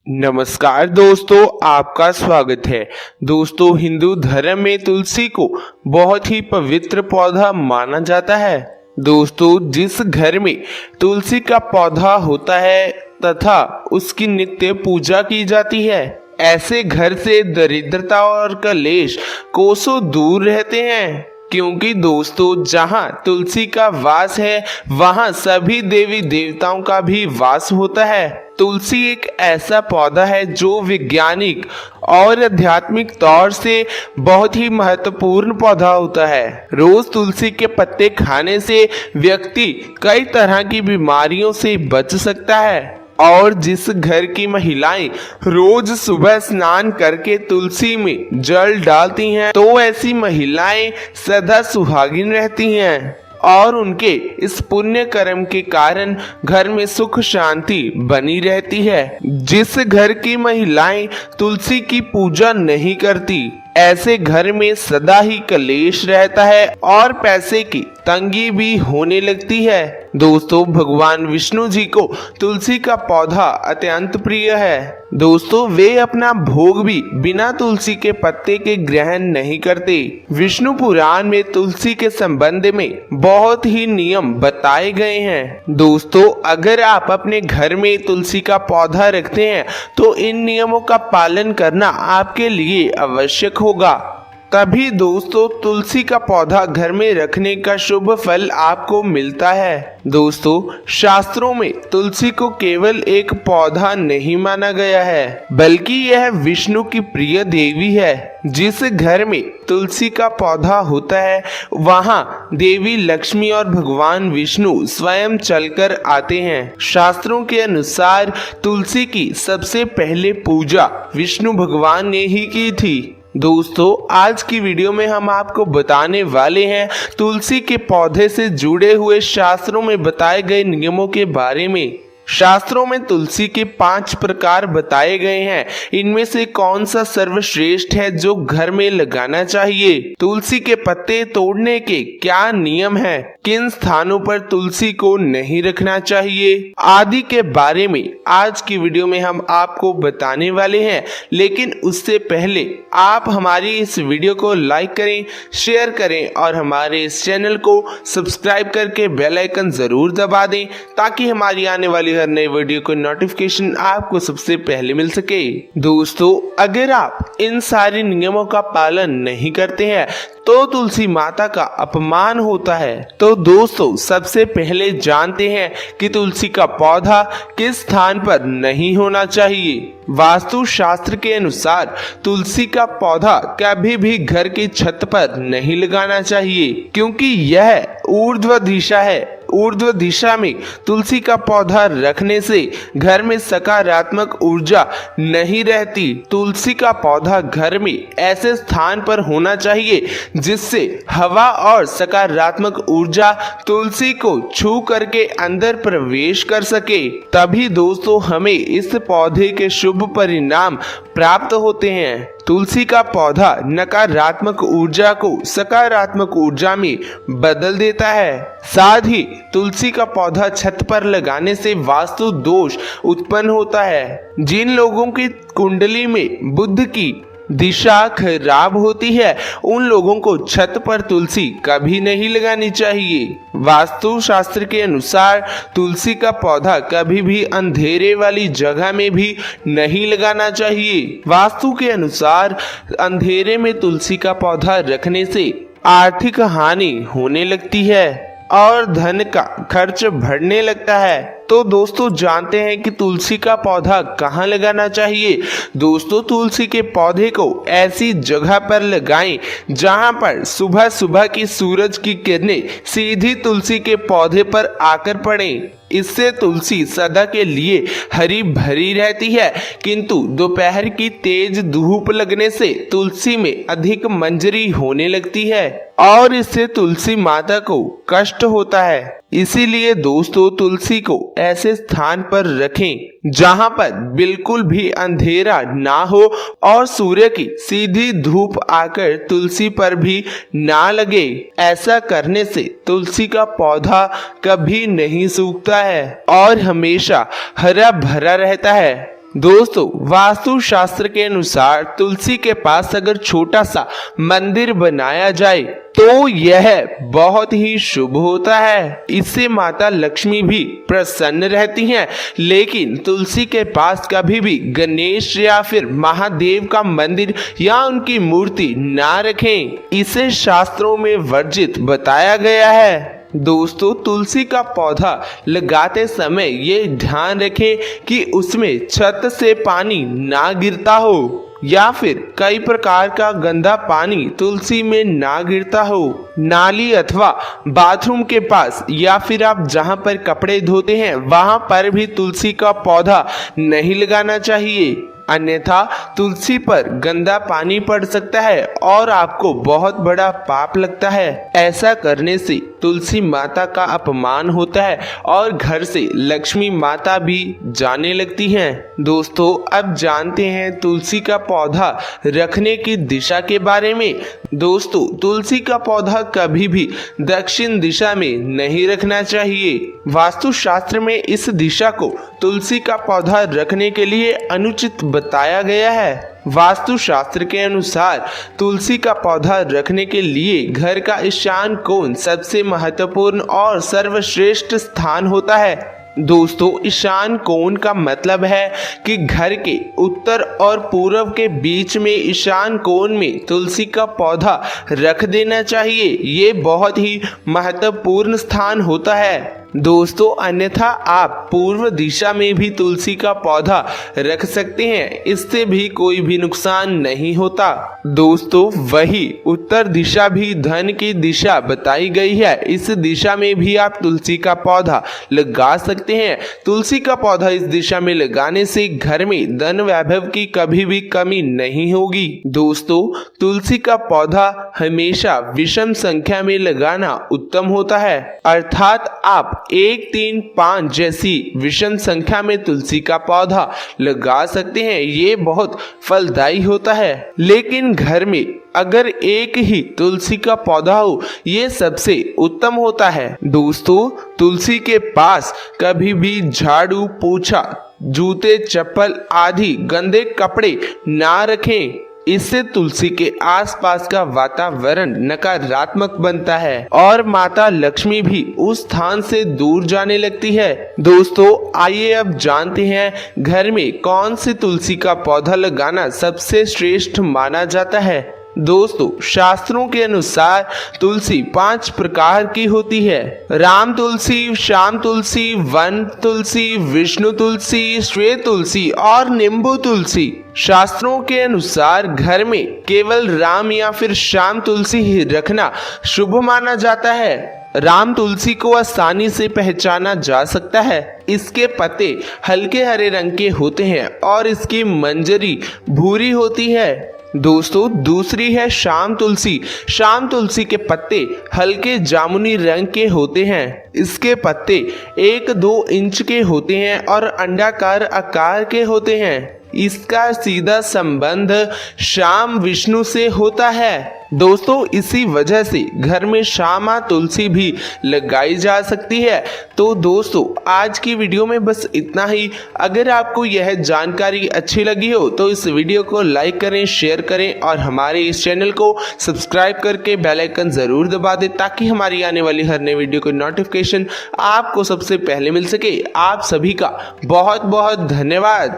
नमस्कार दोस्तों, आपका स्वागत है। दोस्तों, हिंदू धर्म में तुलसी को बहुत ही पवित्र पौधा माना जाता है। दोस्तों, जिस घर में तुलसी का पौधा होता है तथा उसकी नित्य पूजा की जाती है, ऐसे घर से दरिद्रता और कलेश कोसों दूर रहते हैं। क्योंकि दोस्तों, जहाँ तुलसी का वास है वहाँ सभी देवी देवताओं का भी वास होता है। तुलसी एक ऐसा पौधा है जो वैज्ञानिक और आध्यात्मिक तौर से बहुत ही महत्वपूर्ण पौधा होता है। रोज तुलसी के पत्ते खाने से व्यक्ति कई तरह की बीमारियों से बच सकता है। और जिस घर की महिलाएं रोज सुबह स्नान करके तुलसी में जल डालती हैं, तो ऐसी महिलाएं सदा सुहागिन रहती हैं और उनके इस पुण्य कर्म के कारण घर में सुख शांति बनी रहती है। जिस घर की महिलाएं तुलसी की पूजा नहीं करती, ऐसे घर में सदा ही कलेश रहता है और पैसे की तंगी भी होने लगती है। दोस्तों, भगवान विष्णु जी को तुलसी का पौधा अत्यंत प्रिय है। दोस्तों, वे अपना भोग भी बिना तुलसी के पत्ते के ग्रहण नहीं करते। विष्णु पुराण में तुलसी के संबंध में बहुत ही नियम बताए गए हैं। दोस्तों, अगर आप अपने घर में तुलसी का पौधा रखते हैं तो इन नियमों का पालन करना आपके लिए आवश्यक होगा। तभी दोस्तों, तुलसी का पौधा घर में रखने का शुभ फल आपको मिलता है। दोस्तों, शास्त्रों में तुलसी को केवल एक पौधा नहीं माना गया है, बल्कि यह विष्णु की प्रिय देवी है। जिस घर में तुलसी का पौधा होता है वहाँ देवी लक्ष्मी और भगवान विष्णु स्वयं चलकर आते हैं। शास्त्रों के अनुसार तुलसी की सबसे पहले पूजा विष्णु भगवान ने ही की थी। दोस्तों, आज की वीडियो में हम आपको बताने वाले हैं तुलसी के पौधे से जुड़े हुए शास्त्रों में बताए गए नियमों के बारे में। शास्त्रों में तुलसी के 5 प्रकार बताए गए हैं। इनमें से कौन सा सर्वश्रेष्ठ है जो घर में लगाना चाहिए, तुलसी के पत्ते तोड़ने के क्या नियम हैं, किन स्थानों पर तुलसी को नहीं रखना चाहिए आदि के बारे में आज की वीडियो में हम आपको बताने वाले हैं। लेकिन उससे पहले आप हमारी इस वीडियो को लाइक करें, शेयर करें और हमारे इस चैनल को सब्सक्राइब करके बेल आइकन जरूर दबा दें, ताकि हमारी आने वाली हर नई वीडियो को नोटिफिकेशन आपको सबसे पहले मिल सके। दोस्तों, अगर आप इन सारे नियमों का पालन नहीं करते हैं तो तुलसी माता का अपमान होता है। तो दोस्तों, सबसे पहले जानते हैं कि तुलसी का पौधा किस स्थान पर नहीं होना चाहिए। वास्तु शास्त्र के अनुसार तुलसी का पौधा कभी भी घर की छत पर नहीं लगाना चाहिए, क्योंकि यह ऊर्ध्व दिशा है। ऊर्ध्व दिशा में तुलसी का पौधा रखने से घर में सकारात्मक ऊर्जा नहीं रहती। तुलसी का पौधा घर में ऐसे स्थान पर होना चाहिए जिससे हवा और सकारात्मक ऊर्जा तुलसी को छू करके अंदर प्रवेश कर सके। तभी दोस्तों, हमें इस पौधे के शुभ परिणाम प्राप्त होते हैं। तुलसी का पौधा नकारात्मक ऊर्जा को सकारात्मक ऊर्जा में बदल देता है। साथ ही तुलसी का पौधा छत पर लगाने से वास्तु दोष उत्पन्न होता है। जिन लोगों की कुंडली में बुध की दिशा खराब होती है, उन लोगों को छत पर तुलसी कभी नहीं लगानी चाहिए। वास्तु शास्त्र के अनुसार तुलसी का पौधा कभी भी अंधेरे वाली जगह में भी नहीं लगाना चाहिए। वास्तु के अनुसार अंधेरे में तुलसी का पौधा रखने से आर्थिक हानि होने लगती है और धन का खर्च बढ़ने लगता है। तो दोस्तों, जानते हैं कि तुलसी का पौधा कहाँ लगाना चाहिए। दोस्तों, तुलसी के पौधे को ऐसी जगह पर लगाएं जहां पर सुबह सुबह की सूरज की किरणें सीधी तुलसी के पौधे पर आकर पड़ें। इससे तुलसी सदा के लिए हरी भरी रहती है, किंतु दोपहर की तेज धूप लगने से तुलसी में अधिक मंजरी होने लगती है और इससे तुलसी माता को कष्ट होता है। इसीलिए दोस्तों, तुलसी को ऐसे स्थान पर रखें जहां पर बिल्कुल भी अंधेरा ना हो और सूर्य की सीधी धूप आकर तुलसी पर भी ना लगे। ऐसा करने से तुलसी का पौधा कभी नहीं सूखता है और हमेशा हरा भरा रहता है। दोस्तों वास्तु शास्त्र के अनुसार तुलसी के पास अगर छोटा सा मंदिर बनाया जाए तो यह बहुत ही शुभ होता है। इससे माता लक्ष्मी भी प्रसन्न रहती हैं। लेकिन तुलसी के पास कभी भी गणेश या फिर महादेव का मंदिर या उनकी मूर्ति ना रखें। इसे शास्त्रों में वर्जित बताया गया है। दोस्तों तुलसी का पौधा लगाते समय ये ध्यान रखें कि उसमें छत से पानी ना गिरता हो या फिर कई प्रकार का गंदा पानी तुलसी में ना गिरता हो। नाली अथवा बाथरूम के पास या फिर आप जहां पर कपड़े धोते हैं वहां पर भी तुलसी का पौधा नहीं लगाना चाहिए, अन्यथा तुलसी पर गंदा पानी पड़ सकता है और आपको बहुत बड़ा पाप लगता है। ऐसा करने से तुलसी माता का अपमान होता है और घर से लक्ष्मी माता भी जाने लगती हैं। दोस्तों अब जानते हैं तुलसी का पौधा रखने की दिशा के बारे में। दोस्तों तुलसी का पौधा कभी भी दक्षिण दिशा में नहीं रखना चाहिए। वास्तु शास्त्र में इस दिशा को तुलसी का पौधा रखने के लिए अनुचित बताया गया है। वास्तु शास्त्र के अनुसार तुलसी का पौधा रखने के लिए घर का ईशान कोण सबसे महत्वपूर्ण और सर्वश्रेष्ठ स्थान होता है। दोस्तों ईशान कोण का मतलब है कि घर के उत्तर और पूर्व के बीच में ईशान कोण में तुलसी का पौधा रख देना चाहिए। ये बहुत ही महत्वपूर्ण स्थान होता है। दोस्तों अन्यथा आप पूर्व दिशा में भी तुलसी का पौधा रख सकते हैं, इससे भी कोई भी नुकसान नहीं होता। दोस्तों वही उत्तर दिशा भी धन की दिशा बताई गई है, इस दिशा में भी आप तुलसी का पौधा लगा सकते हैं। तुलसी का पौधा इस दिशा में लगाने से घर में धन वैभव की कभी भी कमी नहीं होगी। दोस्तों तुलसी का पौधा हमेशा विषम संख्या में लगाना उत्तम होता है, अर्थात आप 1, 3, 5 जैसी विषम संख्या में तुलसी का पौधा लगा सकते हैं। ये बहुत फलदायी होता है। लेकिन घर में अगर एक ही तुलसी का पौधा हो ये सबसे उत्तम होता है। दोस्तों तुलसी के पास कभी भी झाड़ू, पोछा, जूते, चप्पल आदि गंदे कपड़े ना रखें। इससे तुलसी के आसपास का वातावरण नकारात्मक बनता है और माता लक्ष्मी भी उस स्थान से दूर जाने लगती है। दोस्तों आइए अब जानते हैं घर में कौन सी तुलसी का पौधा लगाना सबसे श्रेष्ठ माना जाता है। दोस्तों शास्त्रों के अनुसार तुलसी 5 प्रकार की होती है। राम तुलसी, श्याम तुलसी, वन तुलसी, विष्णु तुलसी, श्वेत तुलसी और नींबू तुलसी। शास्त्रों के अनुसार घर में केवल राम या फिर श्याम तुलसी ही रखना शुभ माना जाता है। राम तुलसी को आसानी से पहचाना जा सकता है। इसके पत्ते हल्के हरे रंग के होते हैं और इसकी मंजरी भूरी होती है। दोस्तों दूसरी है श्याम तुलसी। श्याम तुलसी के पत्ते हल्के जामुनी रंग के होते हैं। इसके पत्ते 1-2 इंच के होते हैं और अंडाकार आकार के होते हैं। इसका सीधा संबंध श्याम विष्णु से होता है। दोस्तों इसी वजह से घर में श्यामा तुलसी भी लगाई जा सकती है। तो दोस्तों आज की वीडियो में बस इतना ही। अगर आपको यह जानकारी अच्छी लगी हो तो इस वीडियो को लाइक करें, शेयर करें और हमारे इस चैनल को सब्सक्राइब करके बेल आइकन जरूर दबा दें ताकि हमारी आने वाली हर नई वीडियो की नोटिफिकेशन आपको सबसे पहले मिल सके। आप सभी का बहुत बहुत धन्यवाद।